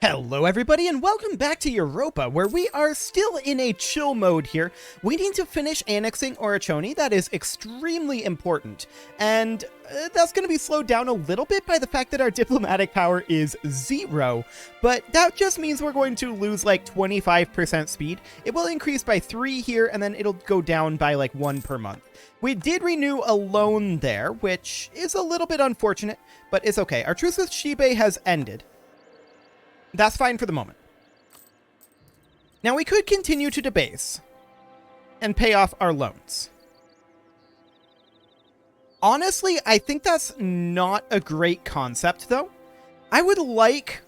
Hello everybody and welcome back to Europa, where we are still in a chill mode here, waiting to finish annexing Orochoni. That is extremely important, and that's going to be slowed down a little bit by the fact that our diplomatic power is 0, but that just means we're going to lose like 25% speed. It will increase by 3 here, and then it'll go down by like 1 per month. We did renew a loan there, which is a little bit unfortunate, but it's okay. Our truce with Shibe has ended. That's fine for the moment. Now we could continue to debase and pay off our loans. Honestly, I think that's not a great concept, though. I would like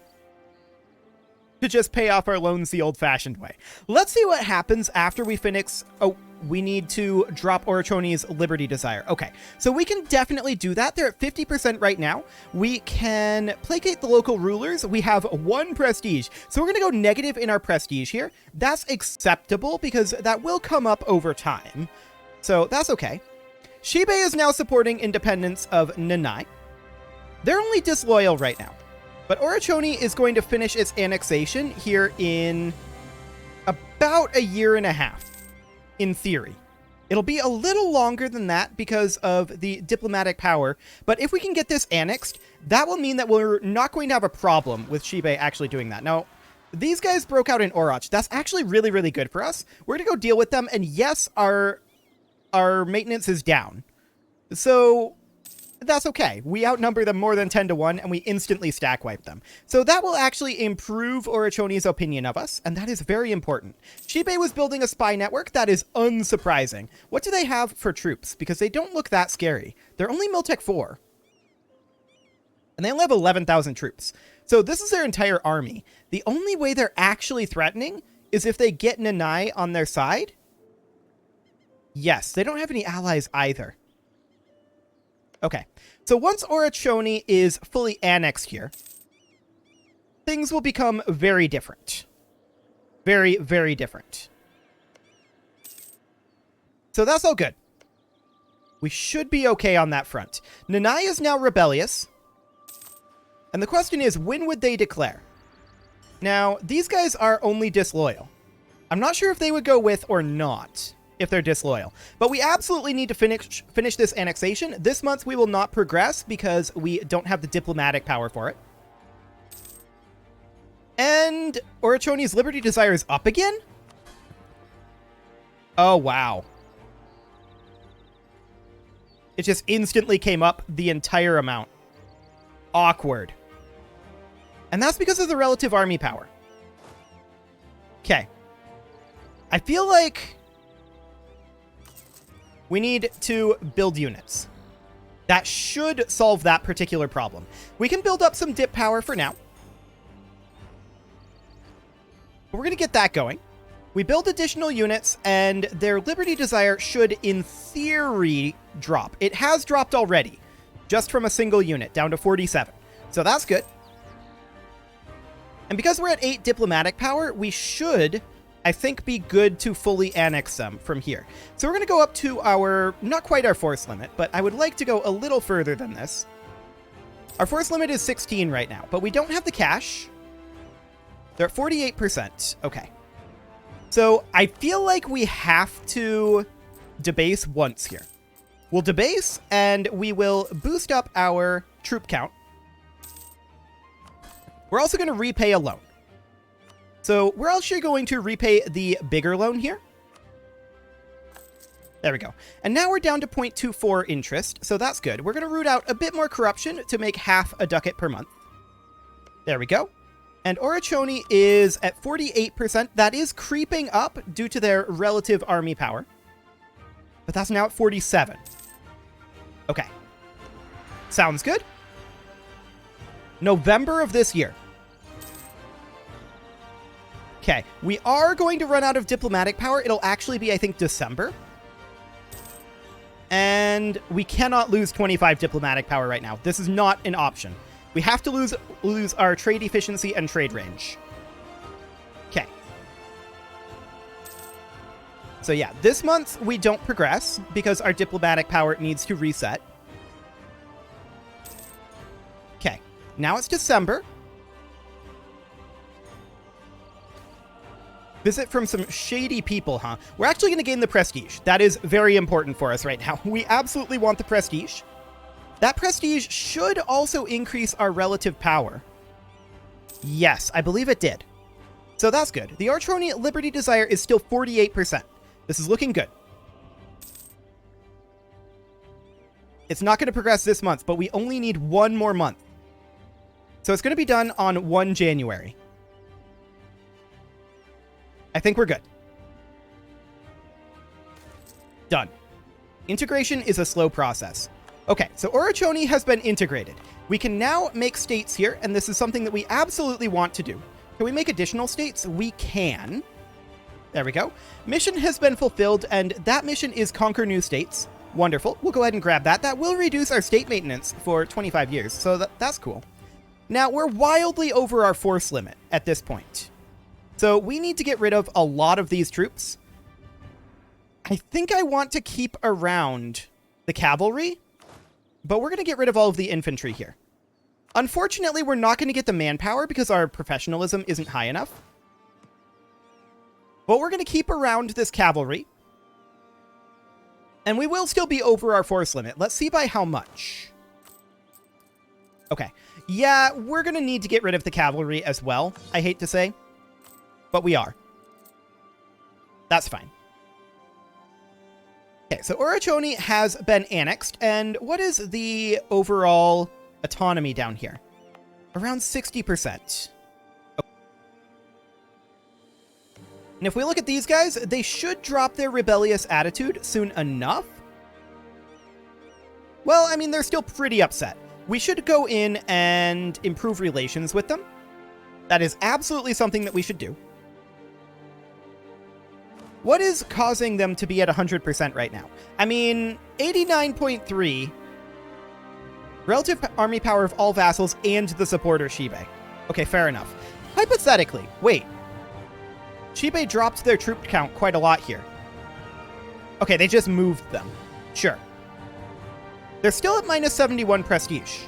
to just pay off our loans the old-fashioned way. Let's see what happens after we finish... Oh, we need to drop Orochoni's Liberty Desire. Okay, so we can definitely do that. They're at 50% right now. We can placate the local rulers. We have 1 prestige. So we're going to go negative in our prestige here. That's acceptable because that will come up over time. So that's okay. Shibe is now supporting independence of Nanai. They're only disloyal right now. But Orochoni is going to finish its annexation here in about a year and a half. In theory. It'll be a little longer than that because of the diplomatic power, but if we can get this annexed, that will mean that we're not going to have a problem with Shibe actually doing that. Now, these guys broke out in Oroch. That's actually really, really good for us. We're going to go deal with them, and yes, our maintenance is down. So that's okay. We outnumber them more than 10 to 1, and we instantly stack wipe them. So that will actually improve Orochoni's opinion of us, and that is very important. Shibe was building a spy network. That is unsurprising. What do they have for troops? Because they don't look that scary. They're only Miltech 4. And they only have 11,000 troops. So this is their entire army. The only way they're actually threatening is if they get Nanai on their side. Yes, they don't have any allies either. Okay, so once Orochoni is fully annexed here, things will become very different. Very, very different. So that's all good. We should be okay on that front. Nanai is now rebellious. And the question is, when would they declare? Now, these guys are only disloyal. I'm not sure if they would go with or not. If they're disloyal. But we absolutely need to finish this annexation. This month we will not progress because we don't have the diplomatic power for it. And Orochoni's Liberty Desire is up again? Oh, wow. It just instantly came up the entire amount. Awkward. And that's because of the relative army power. Okay. I feel like we need to build units. That should solve that particular problem. We can build up some dip power for now. But we're going to get that going. We build additional units, and their Liberty Desire should, in theory, drop. It has dropped already, just from a single unit, down to 47. So that's good. And because we're at 8 diplomatic power, we should, I think, be good to fully annex them from here. So we're going to go up to our, not quite our force limit, but I would like to go a little further than this. Our force limit is 16 right now, but we don't have the cash. They're at 48%. Okay. So I feel like we have to debase once here. We'll debase, and we will boost up our troop count. We're also going to repay a loan. So we're actually going to repay the bigger loan here. There we go. And now we're down to 0.24 interest, so that's good. We're going to root out a bit more corruption to make half a ducat per month. There we go. And Orochoni is at 48%. That is creeping up due to their relative army power. But that's now at 47. Okay. Sounds good. November of this year. Okay, we are going to run out of diplomatic power. It'll actually be, I think, December. And we cannot lose 25 diplomatic power right now. This is not an option. We have to lose our trade efficiency and trade range. Okay. So yeah, this month we don't progress because our diplomatic power needs to reset. Okay, now it's December. Visit from some shady people, huh? We're actually going to gain the prestige. That is very important for us right now. We absolutely want the prestige. That prestige should also increase our relative power. Yes, I believe it did. So that's good. The Orochoni Liberty Desire is still 48%. This is looking good. It's not going to progress this month, but we only need one more month. So it's going to be done on 1 January. I think we're good. Done. Integration is a slow process. Okay, so Orochoni has been integrated. We can now make states here, and this is something that we absolutely want to do. Can we make additional states? We can. There we go. Mission has been fulfilled, and that mission is conquer new states. Wonderful. We'll go ahead and grab that. That will reduce our state maintenance for 25 years, so that's cool. Now, we're wildly over our force limit at this point. So we need to get rid of a lot of these troops. I think I want to keep around the cavalry, but we're going to get rid of all of the infantry here. Unfortunately, we're not going to get the manpower because our professionalism isn't high enough. But we're going to keep around this cavalry. And we will still be over our force limit. Let's see by how much. Okay. Yeah, we're going to need to get rid of the cavalry as well, I hate to say. But we are. That's fine. Okay, so Orochoni has been annexed, and what is the overall autonomy down here? Around 60%. Okay. And if we look at these guys, they should drop their rebellious attitude soon enough. Well, I mean, they're still pretty upset. We should go in and improve relations with them. That is absolutely something that we should do. What is causing them to be at 100% right now? I mean, 89.3 relative army power of all vassals and the supporter Shibe. Okay, fair enough. Hypothetically, wait. Shibe dropped their troop count quite a lot here. Okay, they just moved them. Sure. They're still at minus 71 prestige.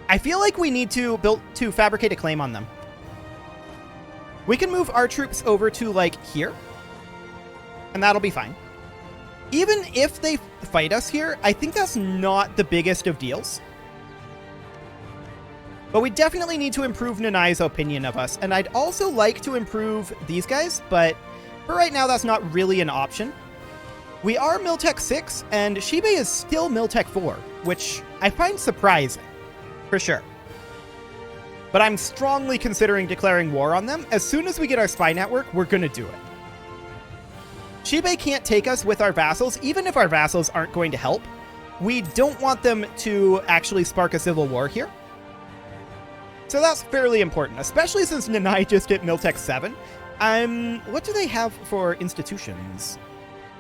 I feel like we need to fabricate a claim on them. We can move our troops over to, like, here. And that'll be fine. Even if they fight us here, I think that's not the biggest of deals. But we definitely need to improve Nanai's opinion of us. And I'd also like to improve these guys, but for right now, that's not really an option. We are Miltech 6, and Shibe is still Miltech 4, which I find surprising. For sure. But I'm strongly considering declaring war on them. As soon as we get our spy network, we're going to do it. Shibe can't take us with our vassals, even if our vassals aren't going to help. We don't want them to actually spark a civil war here. So that's fairly important, especially since Nanai just hit Miltech 7. What do they have for institutions?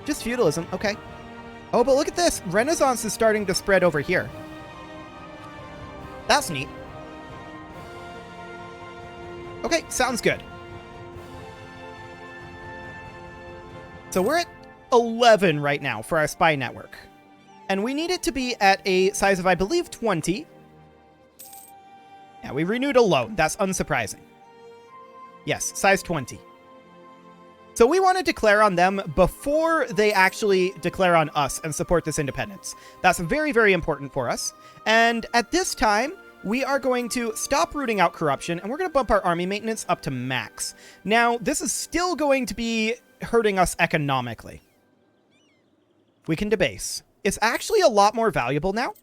Just feudalism, okay. Oh, but look at this. Renaissance is starting to spread over here. That's neat. Okay, sounds good. So we're at 11 right now for our spy network. And we need it to be at a size of, I believe, 20. Yeah, we renewed a loan. That's unsurprising. Yes, size 20. So we want to declare on them before they actually declare on us and support this independence. That's very, very important for us. And at this time, we are going to stop rooting out corruption, and we're going to bump our army maintenance up to max. Now, this is still going to be hurting us economically. We can debase. It's actually a lot more valuable now.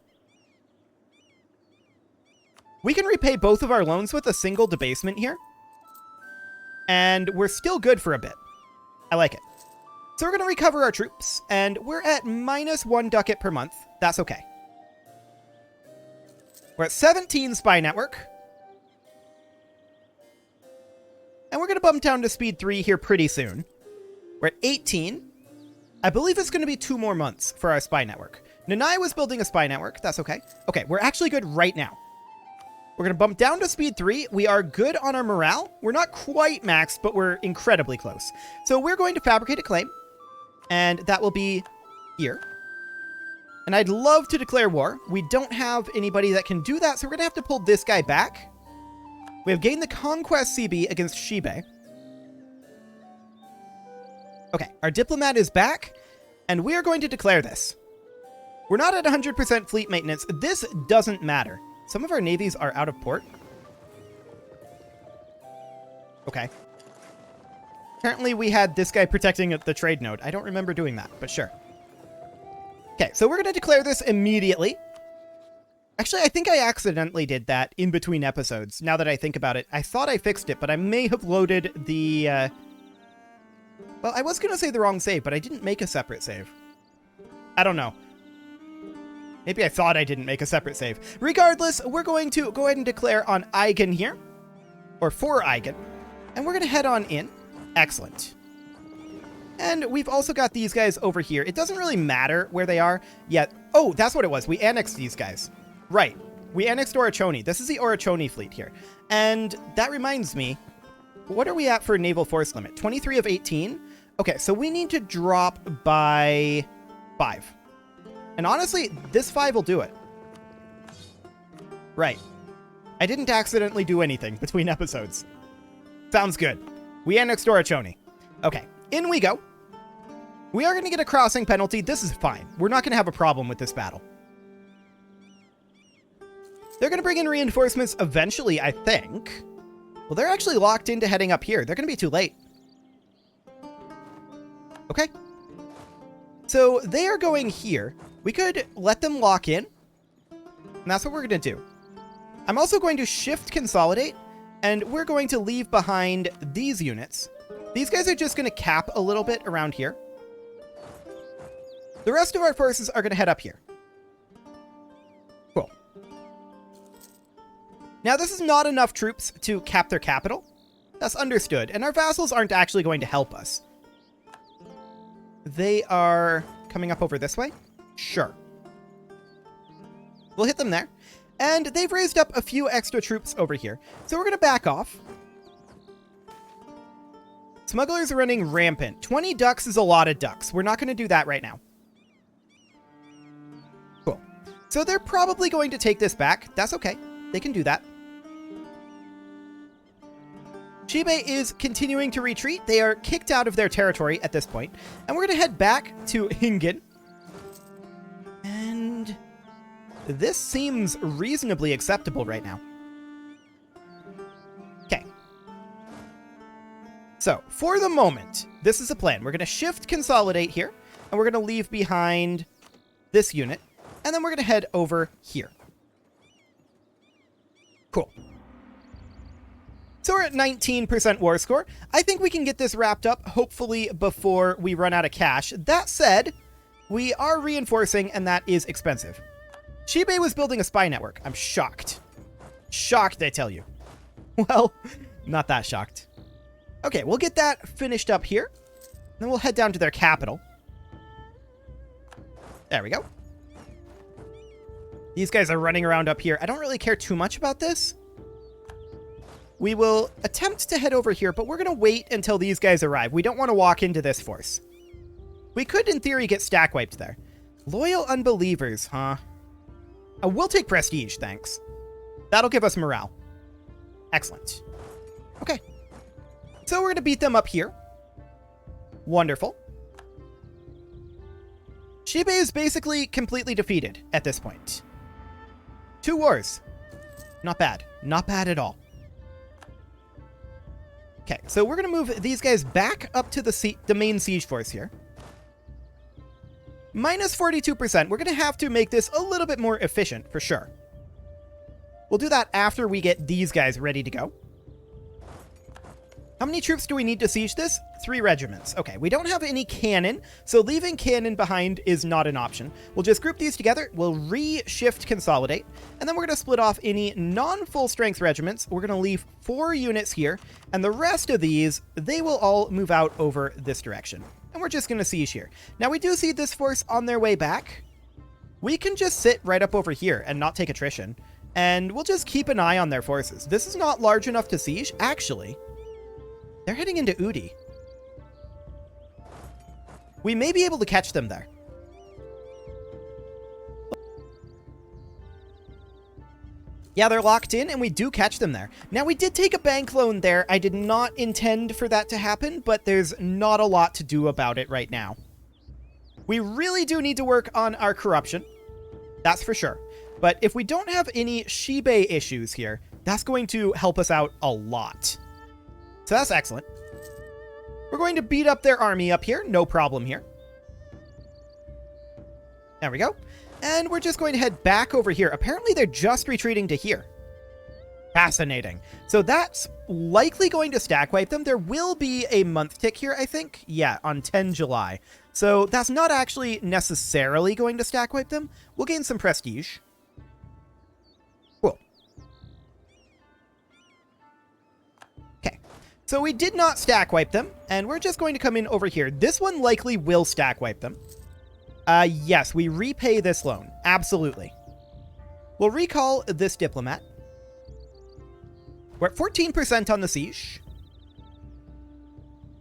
We can repay both of our loans with a single debasement here. And we're still good for a bit. I like it. So we're going to recover our troops, and we're at minus 1 ducat per month. That's okay. We're at 17 spy network. And we're going to bump down to speed 3 here pretty soon. We're at 18. I believe it's going to be 2 more months for our spy network. Nanai was building a spy network. That's okay. Okay, we're actually good right now. We're going to bump down to speed 3. We are good on our morale. We're not quite maxed, but we're incredibly close. So we're going to fabricate a claim. And that will be here. And I'd love to declare war. We don't have anybody that can do that, so we're going to have to pull this guy back. We have gained the Conquest CB against Shibe. Okay, our diplomat is back, and we are going to declare this. We're not at 100% fleet maintenance. This doesn't matter. Some of our navies are out of port. Okay. Apparently we had this guy protecting the trade node. I don't remember doing that, but sure. Okay, so we're going to declare this immediately. Actually, I think I accidentally did that in between episodes, now that I think about it. I thought I fixed it, but I may have loaded the... Well, I was going to say the wrong save, but I didn't make a separate save. I don't know. Maybe I thought I didn't make a separate save. Regardless, we're going to go ahead and declare on Eigen here. Or for Eigen. And we're going to head on in. Excellent. And we've also got these guys over here. It doesn't really matter where they are yet. Oh, that's what it was. We annexed these guys. Right. We annexed Orochoni. This is the Orochoni fleet here. And that reminds me, what are we at for naval force limit? 23 of 18? Okay, so we need to drop by 5. And honestly, this 5 will do it. Right. I didn't accidentally do anything between episodes. Sounds good. We annexed Orochoni. Okay, in we go. We are going to get a crossing penalty. This is fine. We're not going to have a problem with this battle. They're going to bring in reinforcements eventually, I think. Well, they're actually locked into heading up here. They're going to be too late. Okay. So they are going here. We could let them lock in. And that's what we're going to do. I'm also going to shift consolidate. And we're going to leave behind these units. These guys are just going to cap a little bit around here. The rest of our forces are going to head up here. Cool. Now, this is not enough troops to cap their capital. That's understood. And our vassals aren't actually going to help us. They are coming up over this way? Sure. We'll hit them there. And they've raised up a few extra troops over here. So we're going to back off. Smugglers are running rampant. 20 ducks is a lot of ducks. We're not going to do that right now. Cool. So they're probably going to take this back. That's okay. They can do that. Shibe is continuing to retreat. They are kicked out of their territory at this point. And we're going to head back to Hingen. And this seems reasonably acceptable right now. Okay. So, for the moment, this is a plan. We're going to shift consolidate here, and we're going to leave behind this unit, and then we're going to head over here. Cool. So we're at 19% war score. I think we can get this wrapped up, hopefully before we run out of cash. That said, we are reinforcing, and that is expensive. Shibe was building a spy network. I'm shocked. Shocked, I tell you. Well, not that shocked. Okay, we'll get that finished up here. Then we'll head down to their capital. There we go. These guys are running around up here. I don't really care too much about this. We will attempt to head over here, but we're going to wait until these guys arrive. We don't want to walk into this force. We could, in theory, get stack wiped there. Loyal unbelievers, huh? We'll take prestige, thanks. That'll give us morale. Excellent. Okay. So we're going to beat them up here. Wonderful. Shibe is basically completely defeated at this point. 2 wars. Not bad. Not bad at all. Okay, so we're going to move these guys back up to the main siege force here. Minus 42%. We're going to have to make this a little bit more efficient, for sure. We'll do that after we get these guys ready to go. How many troops do we need to siege this? 3 regiments. Okay, we don't have any cannon, so leaving cannon behind is not an option. We'll just group these together, we'll re-shift consolidate, and then we're going to split off any non-full strength regiments. We're going to leave 4 units here, and the rest of these, they will all move out over this direction. And we're just going to siege here. Now, we do see this force on their way back. We can just sit right up over here and not take attrition, and we'll just keep an eye on their forces. This is not large enough to siege, actually. They're heading into Udi. We may be able to catch them there. Yeah, they're locked in, and we do catch them there. Now, we did take a bank loan there. I did not intend for that to happen, but there's not a lot to do about it right now. We really do need to work on our corruption. That's for sure. But if we don't have any Shibe issues here, that's going to help us out a lot. So that's excellent. We're going to beat up their army up here. No problem here. There we go. And we're just going to head back over here. Apparently, they're just retreating to here. Fascinating. So that's likely going to stack wipe them. There will be a month tick here, I think. Yeah, on 10 July. So that's not actually necessarily going to stack wipe them. We'll gain some prestige. Cool. Okay. So we did not stack wipe them, and we're just going to come in over here. This one likely will stack wipe them. Yes, we repay this loan. Absolutely. We'll recall this diplomat. We're at 14% on the siege.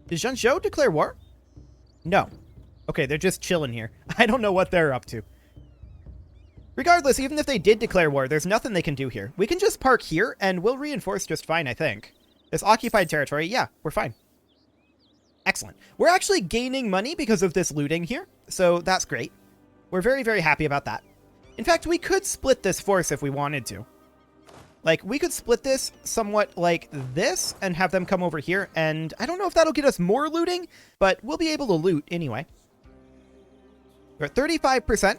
Did Zhengzhou declare war? No. Okay, they're just chilling here. I don't know what they're up to. Regardless, even if they did declare war, there's nothing they can do here. We can just park here, and we'll reinforce just fine, I think. This occupied territory, yeah, we're fine. Excellent. We're actually gaining money because of this looting here, so that's great. We're very, very happy about that. In fact, we could split this force if we wanted to. Like, we could split this somewhat like this and have them come over here, and I don't know if that'll get us more looting, but we'll be able to loot anyway. We're at 35%.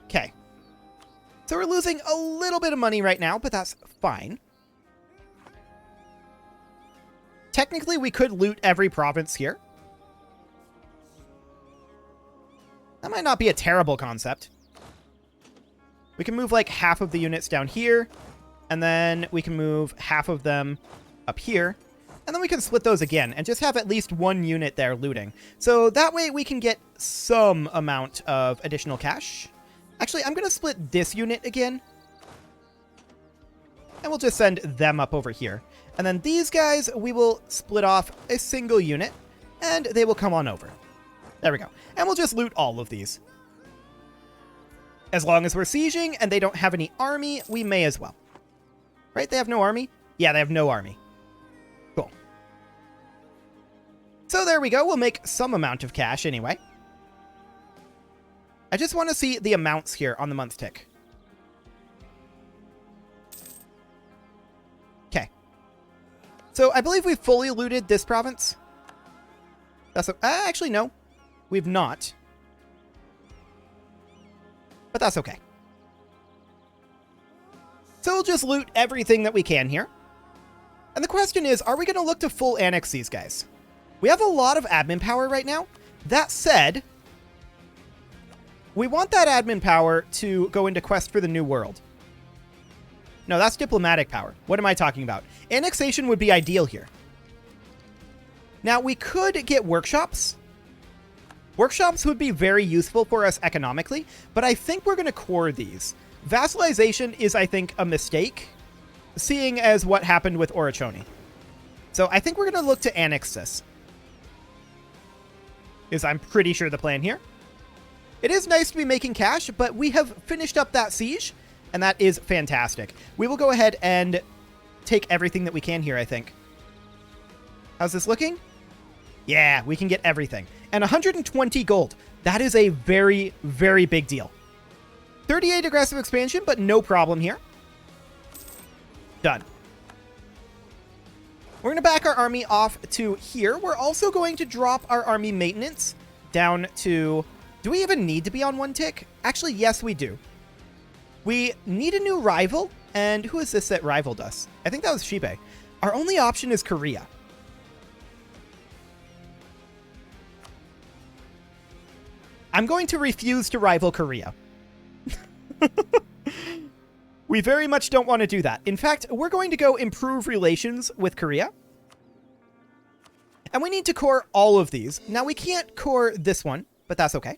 Okay. So we're losing a little bit of money right now, but that's fine. Technically, we could loot every province here. That might not be a terrible concept. We can move like half of the units down here, and then we can move half of them up here, and then we can split those again and just have at least one unit there looting. So that way we can get some amount of additional cash. Actually, I'm going to split this unit again, and we'll just send them up over here. And then these guys, we will split off a single unit, and they will come on over. There we go. And we'll just loot all of these. As long as we're sieging and they don't have any army, we may as well. Right? They have no army? Yeah, they have no army. Cool. So there we go. We'll make some amount of cash anyway. I just want to see the amounts here on the month tick. Okay. So I believe we've fully looted this province. That's actually, no. We've not. But that's okay. So we'll just loot everything that we can here. And the question is, are we going to look to full annex these guys? We have a lot of admin power right now. That said, we want that admin power to go into Quest for the New World. No, that's diplomatic power. What am I talking about? Annexation would be ideal here. Now, we could get workshops. Workshops would be very useful for us economically, but I think we're going to core these. Vassalization is, I think, a mistake, seeing as what happened with Orochoni. So I think we're going to look to annex this. I'm pretty sure the plan here. It is nice to be making cash, but we have finished up that siege, and that is fantastic. We will go ahead and take everything that we can here, I think. How's this looking? Yeah, we can get everything. And 120 gold. That is a very, very big deal. 38 aggressive expansion, but no problem here. Done. We're going to back our army off to here. We're also going to drop our army maintenance down to... Do we even need to be on one tick? Actually, yes, we do. We need a new rival. And who is this that rivaled us? I think that was Shibe. Our only option is Korea. I'm going to refuse to rival Korea. We very much don't want to do that. In fact, we're going to go improve relations with Korea. And we need to core all of these. Now, we can't core this one, but that's okay.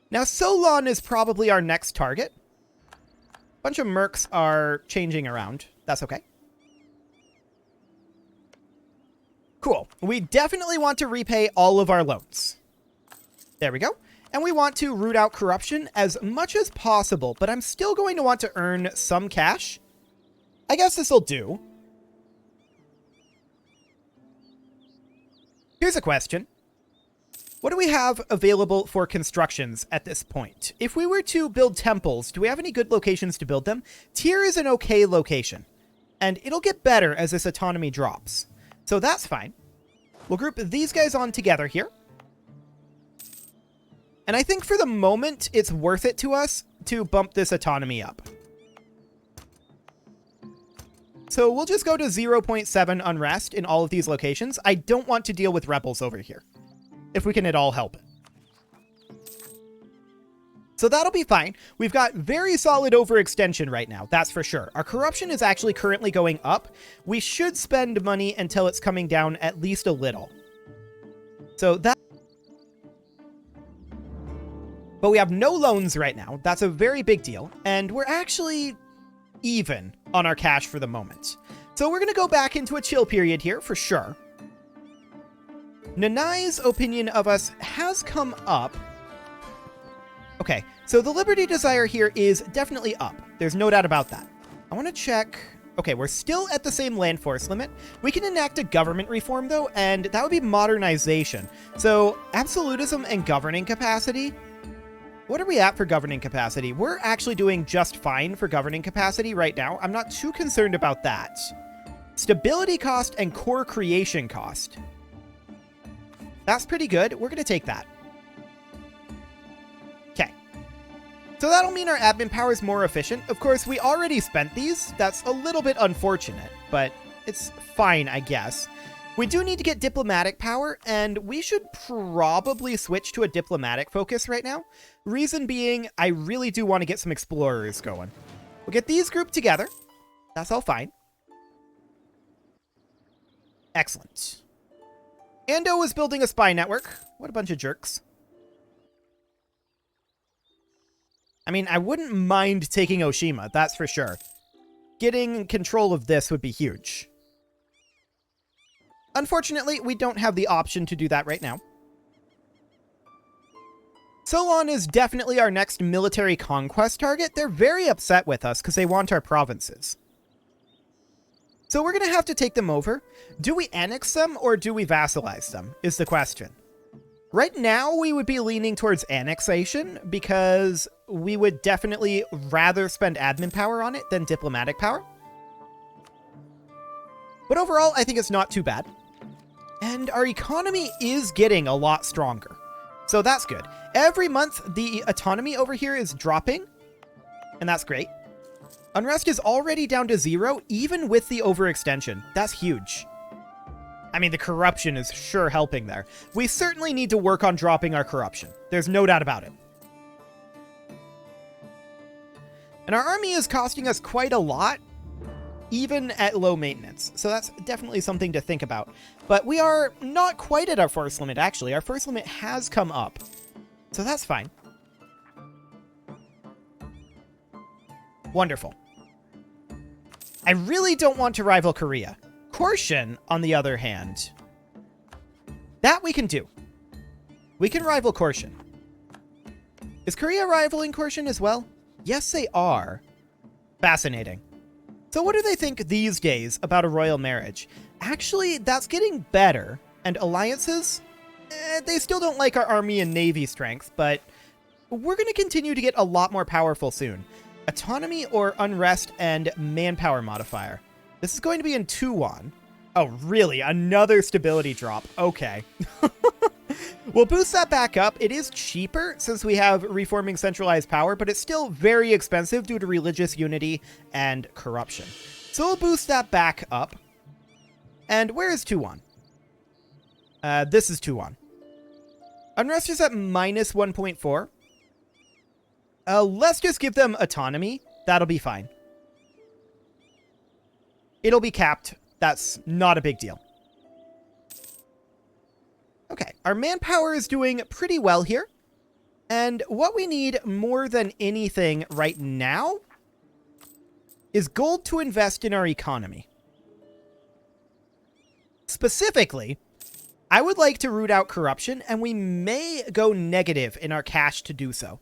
Now, Solon is probably our next target. A bunch of mercs are changing around. That's okay. Cool. We definitely want to repay all of our loans. There we go. And we want to root out corruption as much as possible, but I'm still going to want to earn some cash. I guess this'll do. Here's a question. What do we have available for constructions at this point? If we were to build temples, do we have any good locations to build them? Tyr is an okay location, and it'll get better as this autonomy drops. So that's fine. We'll group these guys on together here. And I think for the moment, it's worth it to us to bump this autonomy up. So we'll just go to 0.7 unrest in all of these locations. I don't want to deal with rebels over here, if we can at all help it. So that'll be fine. We've got very solid overextension right now, that's for sure. Our corruption is actually currently going up. We should spend money until it's coming down at least a little. So that... But we have no loans right now. That's a very big deal. And we're actually even on our cash for the moment. So we're going to go back into a chill period here for sure. Nanai's opinion of us has come up. Okay, so the Liberty Desire here is definitely up. There's no doubt about that. I want to check... Okay, we're still at the same land force limit. We can enact a government reform, though, and that would be modernization. So, absolutism and governing capacity... What are we at for governing capacity? We're actually doing just fine for governing capacity right now. I'm not too concerned about that. Stability cost and core creation cost. That's pretty good. We're going to take that. Okay. So that'll mean our admin power is more efficient. Of course, we already spent these. That's a little bit unfortunate, but it's fine, I guess. We do need to get diplomatic power, and we should probably switch to a diplomatic focus right now. Reason being, I really do want to get some explorers going. We'll get these grouped together. That's all fine. Excellent. Ando is building a spy network. What a bunch of jerks. I mean, I wouldn't mind taking Oshima, that's for sure. Getting control of this would be huge. Unfortunately, we don't have the option to do that right now. Solon is definitely our next military conquest target. They're very upset with us because they want our provinces. So we're going to have to take them over. Do we annex them or do we vassalize them, is the question. Right now, we would be leaning towards annexation because we would definitely rather spend admin power on it than diplomatic power. But overall, I think it's not too bad. And our economy is getting a lot stronger. So that's good. Every month, the autonomy over here is dropping. And that's great. Unrest is already down to 0, even with the overextension. That's huge. I mean, the corruption is sure helping there. We certainly need to work on dropping our corruption. There's no doubt about it. And our army is costing us quite a lot, even at low maintenance. So that's definitely something to think about. But we are not quite at our force limit, actually. Our force limit has come up. So that's fine. Wonderful. I really don't want to rival Korea. Korshan, on the other hand, that we can do. We can rival Korshan. Is Korea rivaling Korshan as well? Yes, they are. Fascinating. So what do they think these days about a royal marriage? Actually, that's getting better. And alliances? They still don't like our army and navy strength, but we're going to continue to get a lot more powerful soon. Autonomy or unrest and manpower modifier. This is going to be in Tuwan. Oh, really? Another stability drop. Okay. We'll boost that back up. It is cheaper since we have reforming centralized power, but it's still very expensive due to religious unity and corruption. So we'll boost that back up. And where is Tuwan? This is Tuwan. Unrest is at minus 1.4. Let's just give them autonomy. That'll be fine. It'll be capped. That's not a big deal. Okay, our manpower is doing pretty well here. And what we need more than anything right now is gold to invest in our economy. Specifically, I would like to root out corruption, and we may go negative in our cash to do so.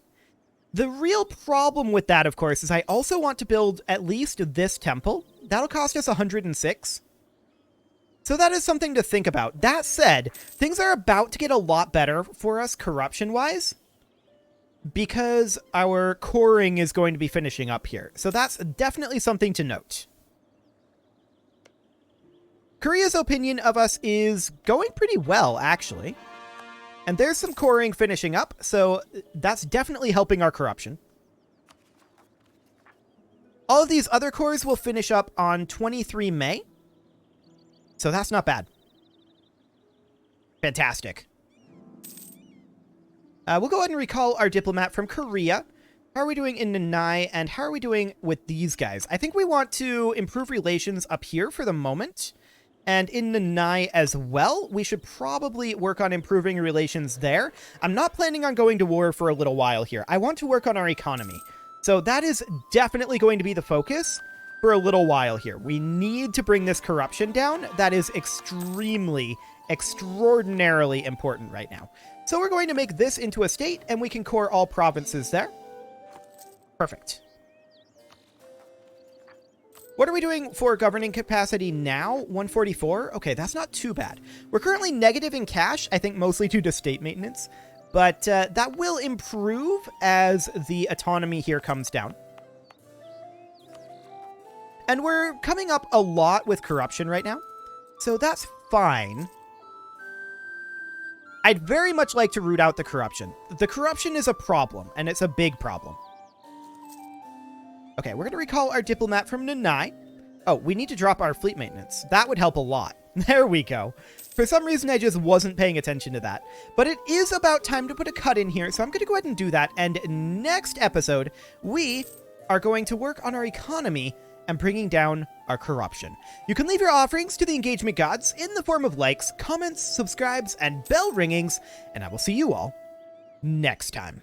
The real problem with that, of course, is I also want to build at least this temple. That'll cost us 106. So that is something to think about. That said, things are about to get a lot better for us corruption-wise, because our coring is going to be finishing up here. So that's definitely something to note. Korea's opinion of us is going pretty well, actually. And there's some coring finishing up, so that's definitely helping our corruption. All of these other cores will finish up on 23 May. So that's not bad. Fantastic. We'll go ahead and recall our diplomat from Korea. How are we doing in Nanai, and how are we doing with these guys? I think we want to improve relations up here for the moment. And in Nanai as well, we should probably work on improving relations there. I'm not planning on going to war for a little while here. I want to work on our economy. So that is definitely going to be the focus for a little while here. We need to bring this corruption down. That is extremely, extraordinarily important right now. So we're going to make this into a state, and we can core all provinces there. Perfect. What are we doing for governing capacity now? 144? Okay, that's not too bad. We're currently negative in cash, I think mostly due to state maintenance, but that will improve as the autonomy here comes down. And we're coming up a lot with corruption right now, so that's fine. I'd very much like to root out the corruption. The corruption is a problem, and it's a big problem. Okay, we're going to recall our diplomat from Nanai. Oh, we need to drop our fleet maintenance. That would help a lot. There we go. For some reason, I just wasn't paying attention to that. But it is about time to put a cut in here, so I'm going to go ahead and do that. And next episode, we are going to work on our economy and bringing down our corruption. You can leave your offerings to the engagement gods in the form of likes, comments, subscribes, and bell ringings, and I will see you all next time.